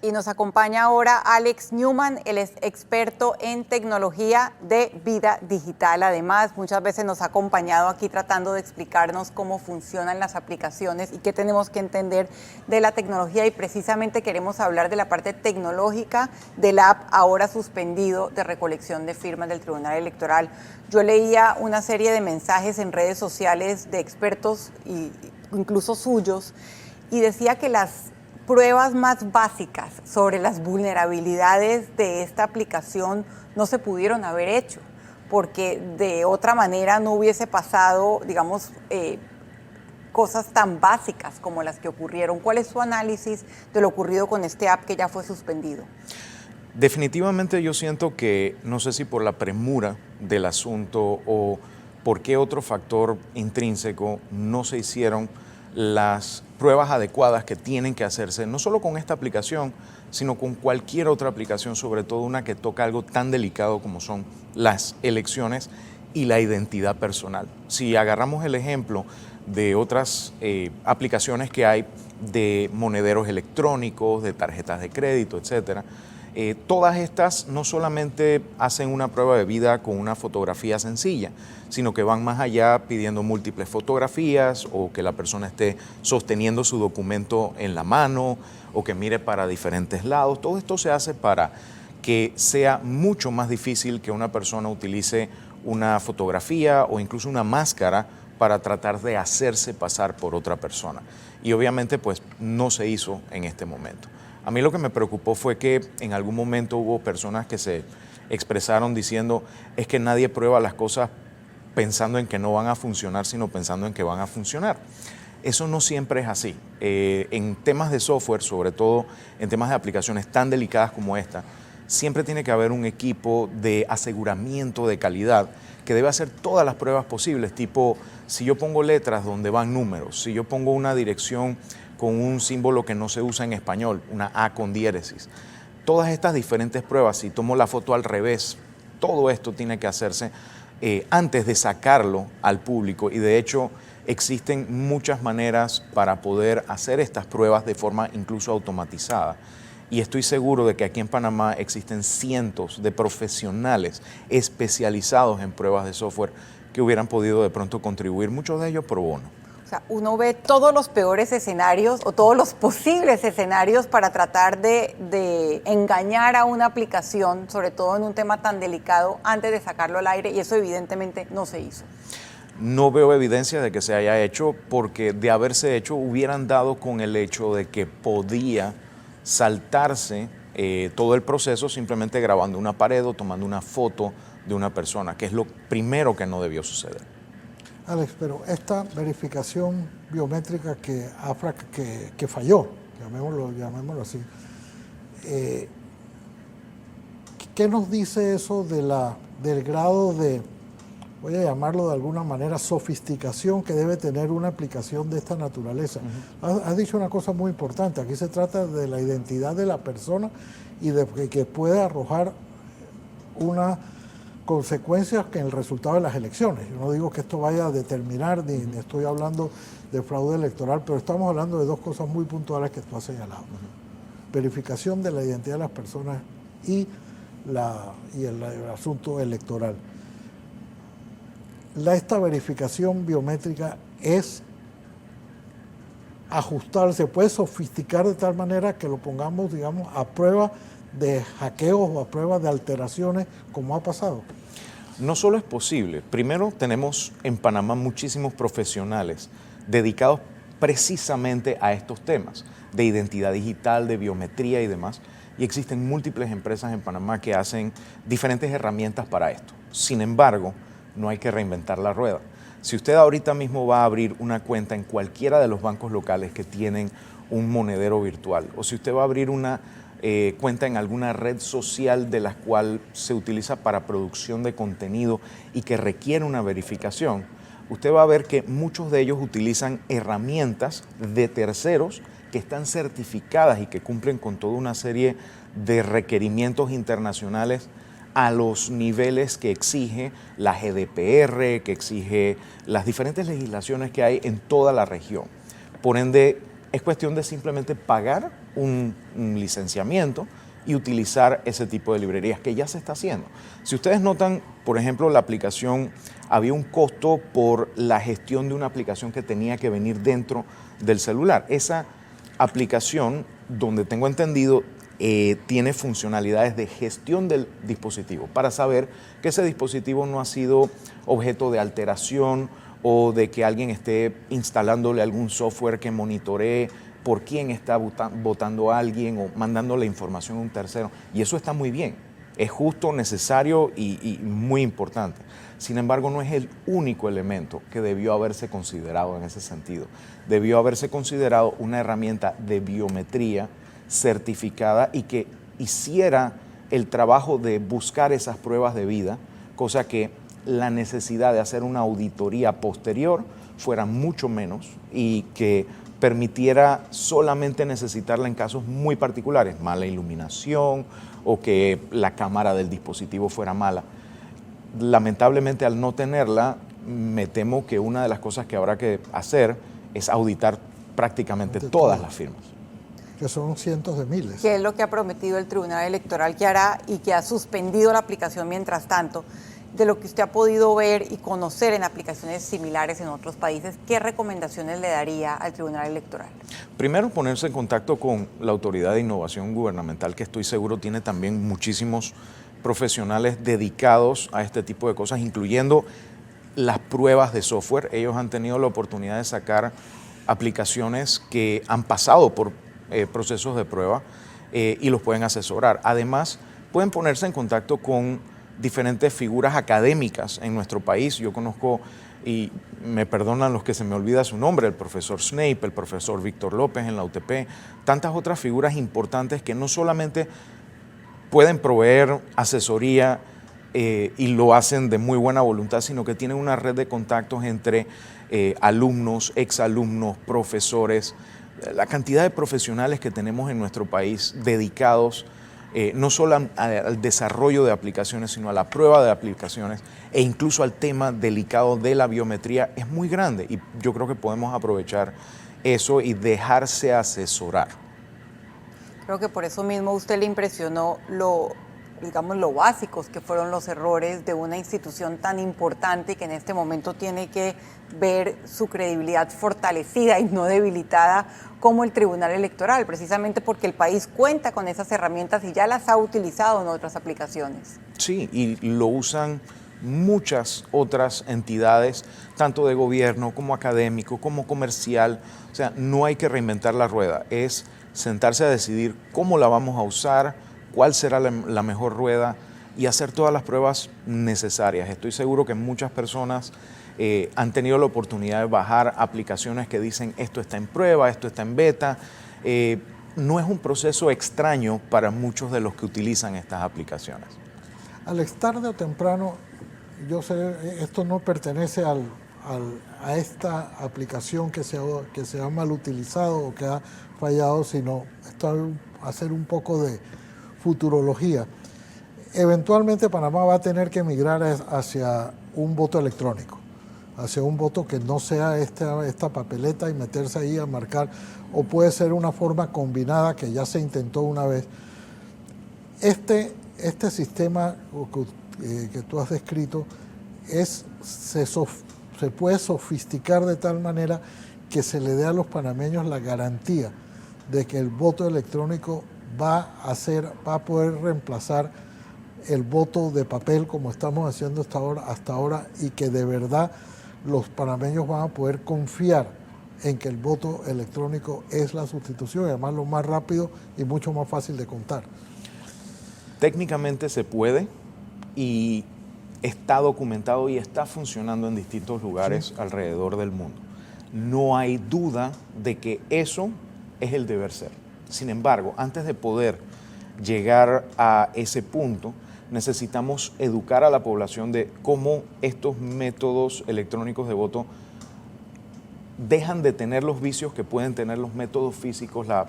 Y nos acompaña ahora Alex Newman, él es experto en tecnología de vida digital. Además, muchas veces nos ha acompañado aquí tratando de explicarnos cómo funcionan las aplicaciones y qué tenemos que entender de la tecnología. Y precisamente queremos hablar de la parte tecnológica del app ahora suspendido de recolección de firmas del Tribunal Electoral. Yo leía una serie de mensajes en redes sociales de expertos, incluso suyos, y decía que las pruebas más básicas sobre las vulnerabilidades de esta aplicación no se pudieron haber hecho, porque de otra manera no hubiese pasado, digamos, cosas tan básicas como las que ocurrieron. ¿Cuál es su análisis de lo ocurrido con este app que ya fue suspendido? Definitivamente yo siento que, no sé si por la premura del asunto o por qué otro factor intrínseco, no se hicieron las pruebas adecuadas que tienen que hacerse, no solo con esta aplicación, sino con cualquier otra aplicación, sobre todo una que toca algo tan delicado como son las elecciones y la identidad personal. Si agarramos el ejemplo de otras aplicaciones que hay de monederos electrónicos, de tarjetas de crédito, etcétera, todas estas no solamente hacen una prueba de vida con una fotografía sencilla, sino que van más allá pidiendo múltiples fotografías o que la persona esté sosteniendo su documento en la mano o que mire para diferentes lados. Todo esto se hace para que sea mucho más difícil que una persona utilice una fotografía o incluso una máscara para tratar de hacerse pasar por otra persona. Y obviamente pues no se hizo en este momento. A mí lo que me preocupó fue que en algún momento hubo personas que se expresaron diciendo es que nadie prueba las cosas pensando en que no van a funcionar, sino pensando en que van a funcionar. Eso no siempre es así. En temas de software, sobre todo en temas de aplicaciones tan delicadas como esta, siempre tiene que haber un equipo de aseguramiento de calidad que debe hacer todas las pruebas posibles, tipo si yo pongo letras donde van números, si yo pongo una dirección con un símbolo que no se usa en español, una A con diéresis. Todas estas diferentes pruebas, si tomo la foto al revés, todo esto tiene que hacerse antes de sacarlo al público y de hecho existen muchas maneras para poder hacer estas pruebas de forma incluso automatizada. Y estoy seguro de que aquí en Panamá existen cientos de profesionales especializados en pruebas de software que hubieran podido de pronto contribuir, muchos de ellos pro bono. O sea, uno ve todos los peores escenarios o todos los posibles escenarios para tratar de engañar a una aplicación, sobre todo en un tema tan delicado, antes de sacarlo al aire, y eso evidentemente no se hizo. No veo evidencia de que se haya hecho, porque de haberse hecho hubieran dado con el hecho de que podía saltarse todo el proceso simplemente grabando una pared o tomando una foto de una persona, que es lo primero que no debió suceder. Alex, pero esta verificación biométrica que falló, llamémoslo así, ¿qué nos dice eso del grado de, voy a llamarlo de alguna manera, sofisticación que debe tener una aplicación de esta naturaleza? Has dicho una cosa muy importante, aquí se trata de la identidad de la persona y de que puede arrojar una consecuencias que en el resultado de las elecciones. Yo no digo que esto vaya a determinar, ni estoy hablando de fraude electoral, pero estamos hablando de dos cosas muy puntuales que tú has señalado. Verificación de la identidad de las personas y el asunto electoral. Esta verificación biométrica es ajustarse, puede sofisticar de tal manera que lo pongamos, digamos, a prueba de hackeos o a prueba de alteraciones, como ha pasado. No solo es posible, primero tenemos en Panamá muchísimos profesionales dedicados precisamente a estos temas de identidad digital, de biometría y demás, y existen múltiples empresas en Panamá que hacen diferentes herramientas para esto. Sin embargo, no hay que reinventar la rueda. Si usted ahorita mismo va a abrir una cuenta en cualquiera de los bancos locales que tienen un monedero virtual, o si usted va a abrir una cuenta en alguna red social de la cual se utiliza para producción de contenido y que requiere una verificación, usted va a ver que muchos de ellos utilizan herramientas de terceros que están certificadas y que cumplen con toda una serie de requerimientos internacionales a los niveles que exige la GDPR, que exige las diferentes legislaciones que hay en toda la región. Por ende, es cuestión de simplemente pagar un licenciamiento y utilizar ese tipo de librerías que ya se está haciendo. Si ustedes notan, por ejemplo, la aplicación, había un costo por la gestión de una aplicación que tenía que venir dentro del celular. Esa aplicación, donde tengo entendido, tiene funcionalidades de gestión del dispositivo para saber que ese dispositivo no ha sido objeto de alteración o de que alguien esté instalándole algún software que monitoree por quién está votando a alguien o mandando la información a un tercero. Y eso está muy bien, es justo, necesario y muy importante. Sin embargo, no es el único elemento que debió haberse considerado en ese sentido. Debió haberse considerado una herramienta de biometría certificada y que hiciera el trabajo de buscar esas pruebas de vida, cosa que la necesidad de hacer una auditoría posterior fuera mucho menos y que permitiera solamente necesitarla en casos muy particulares, mala iluminación o que la cámara del dispositivo fuera mala. Lamentablemente, al no tenerla, me temo que una de las cosas que habrá que hacer es auditar prácticamente todas las firmas. Que son cientos de miles. ¿Qué es lo que ha prometido el Tribunal Electoral que hará y que ha suspendido la aplicación mientras tanto? De lo que usted ha podido ver y conocer en aplicaciones similares en otros países, ¿qué recomendaciones le daría al Tribunal Electoral? Primero, ponerse en contacto con la Autoridad de Innovación Gubernamental, que estoy seguro tiene también muchísimos profesionales dedicados a este tipo de cosas, incluyendo las pruebas de software. Ellos han tenido la oportunidad de sacar aplicaciones que han pasado por procesos de prueba y los pueden asesorar. Además, pueden ponerse en contacto con diferentes figuras académicas en nuestro país. Yo conozco, y me perdonan los que se me olvida su nombre, el profesor Snape, el profesor Víctor López en la UTP, tantas otras figuras importantes que no solamente pueden proveer asesoría y lo hacen de muy buena voluntad, sino que tienen una red de contactos entre alumnos, exalumnos, profesores, la cantidad de profesionales que tenemos en nuestro país dedicados no solo al desarrollo de aplicaciones, sino a la prueba de aplicaciones e incluso al tema delicado de la biometría es muy grande y yo creo que podemos aprovechar eso y dejarse asesorar. Creo que por eso mismo usted le impresionó lo básicos que fueron los errores de una institución tan importante y que en este momento tiene que ver su credibilidad fortalecida y no debilitada como el Tribunal Electoral, precisamente porque el país cuenta con esas herramientas y ya las ha utilizado en otras aplicaciones. Sí, y lo usan muchas otras entidades, tanto de gobierno como académico, como comercial. O sea, no hay que reinventar la rueda, es sentarse a decidir cómo la vamos a usar, cuál será la mejor rueda y hacer todas las pruebas necesarias. Estoy seguro que muchas personas han tenido la oportunidad de bajar aplicaciones que dicen esto está en prueba, esto está en beta. No es un proceso extraño para muchos de los que utilizan estas aplicaciones. Alex, tarde o temprano, yo sé, esto no pertenece a esta aplicación que se ha mal utilizado o que ha fallado, sino hacer un poco de futurología. Eventualmente Panamá va a tener que migrar hacia un voto electrónico, hacia un voto que no sea esta papeleta y meterse ahí a marcar, o puede ser una forma combinada que ya se intentó una vez. Este sistema que tú has descrito se puede sofisticar de tal manera que se le dé a los panameños la garantía de que el voto electrónico va a poder reemplazar el voto de papel como estamos haciendo hasta ahora y que de verdad los panameños van a poder confiar en que el voto electrónico es la sustitución y además lo más rápido y mucho más fácil de contar. Técnicamente se puede y está documentado y está funcionando en distintos lugares alrededor del mundo. No hay duda de que eso es el deber ser. Sin embargo, antes de poder llegar a ese punto, necesitamos educar a la población de cómo estos métodos electrónicos de voto dejan de tener los vicios que pueden tener los métodos físicos, la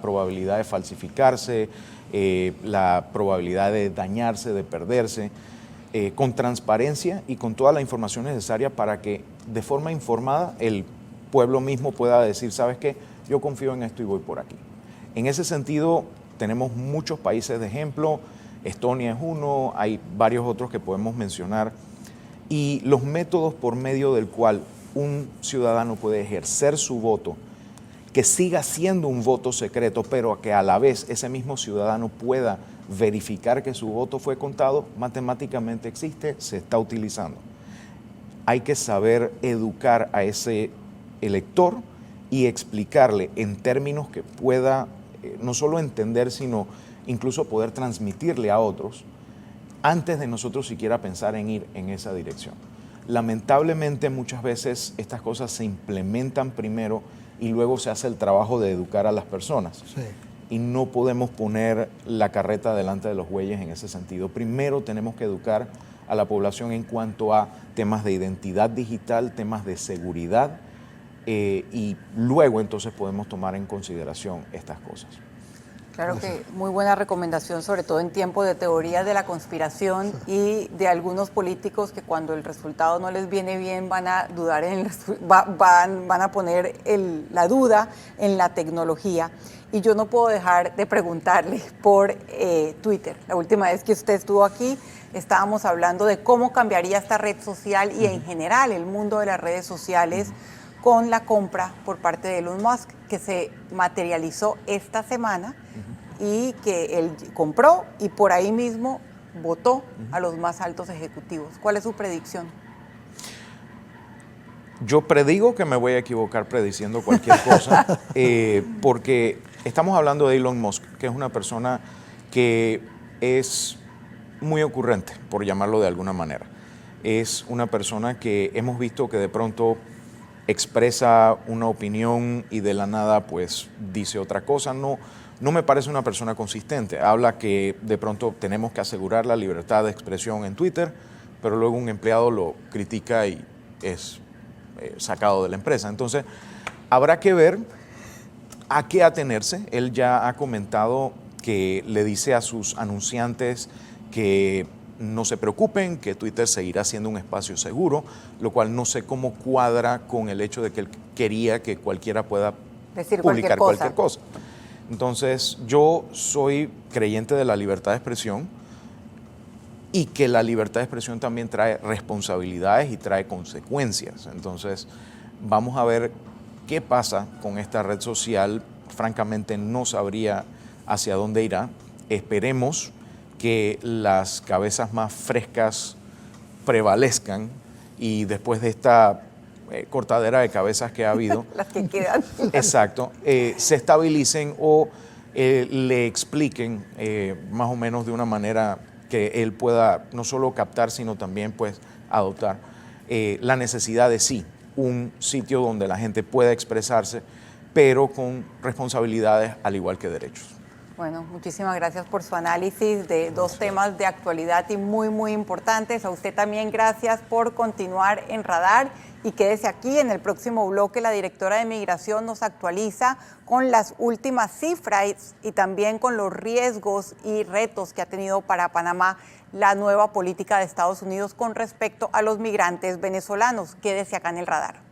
probabilidad de falsificarse, la probabilidad de dañarse, de perderse, con transparencia y con toda la información necesaria para que de forma informada el pueblo mismo pueda decir, ¿sabes qué? Yo confío en esto y voy por aquí. En ese sentido, tenemos muchos países de ejemplo. Estonia es uno, hay varios otros que podemos mencionar. Y los métodos por medio del cual un ciudadano puede ejercer su voto, que siga siendo un voto secreto, pero que a la vez ese mismo ciudadano pueda verificar que su voto fue contado, matemáticamente existe, se está utilizando. Hay que saber educar a ese elector y explicarle en términos que pueda no solo entender, sino incluso poder transmitirle a otros antes de nosotros siquiera pensar en ir en esa dirección. Lamentablemente muchas veces estas cosas se implementan primero y luego se hace el trabajo de educar a las personas. Sí. Y no podemos poner la carreta delante de los bueyes en ese sentido. Primero tenemos que educar a la población en cuanto a temas de identidad digital, temas de seguridad, y luego entonces podemos tomar en consideración estas cosas. Claro que muy buena recomendación, sobre todo en tiempos de teorías de la conspiración y de algunos políticos que cuando el resultado no les viene bien van a dudar van a poner la duda en la tecnología. Y yo no puedo dejar de preguntarle por Twitter. La última vez que usted estuvo aquí estábamos hablando de cómo cambiaría esta red social y en general el mundo de las redes sociales con la compra por parte de Elon Musk, que se materializó esta semana y que él compró y por ahí mismo votó a los más altos ejecutivos. ¿Cuál es su predicción? Yo predigo que me voy a equivocar prediciendo cualquier cosa, porque estamos hablando de Elon Musk, que es una persona que es muy ocurrente, por llamarlo de alguna manera. Es una persona que hemos visto que de pronto expresa una opinión y de la nada pues dice otra cosa. No me parece una persona consistente. Habla que de pronto tenemos que asegurar la libertad de expresión en Twitter, pero luego un empleado lo critica y es sacado de la empresa. Entonces, habrá que ver a qué atenerse. Él ya ha comentado que le dice a sus anunciantes que no se preocupen, que Twitter seguirá siendo un espacio seguro, lo cual no sé cómo cuadra con el hecho de que él quería que cualquiera pueda decir publicar cualquier cosa. Entonces, yo soy creyente de la libertad de expresión y que la libertad de expresión también trae responsabilidades y trae consecuencias. Entonces, vamos a ver qué pasa con esta red social. Francamente, no sabría hacia dónde irá. Esperemos que las cabezas más frescas prevalezcan y después de esta cortadera de cabezas que ha habido, las que quedan. Exacto, se estabilicen o le expliquen más o menos de una manera que él pueda no solo captar, sino también pues adoptar la necesidad de sí, un sitio donde la gente pueda expresarse, pero con responsabilidades al igual que derechos. Bueno, muchísimas gracias por su análisis de dos temas de actualidad y muy, muy importantes. A usted también gracias por continuar en Radar y quédese aquí. En el próximo bloque la directora de Migración nos actualiza con las últimas cifras y también con los riesgos y retos que ha tenido para Panamá la nueva política de Estados Unidos con respecto a los migrantes venezolanos. Quédese acá en el Radar.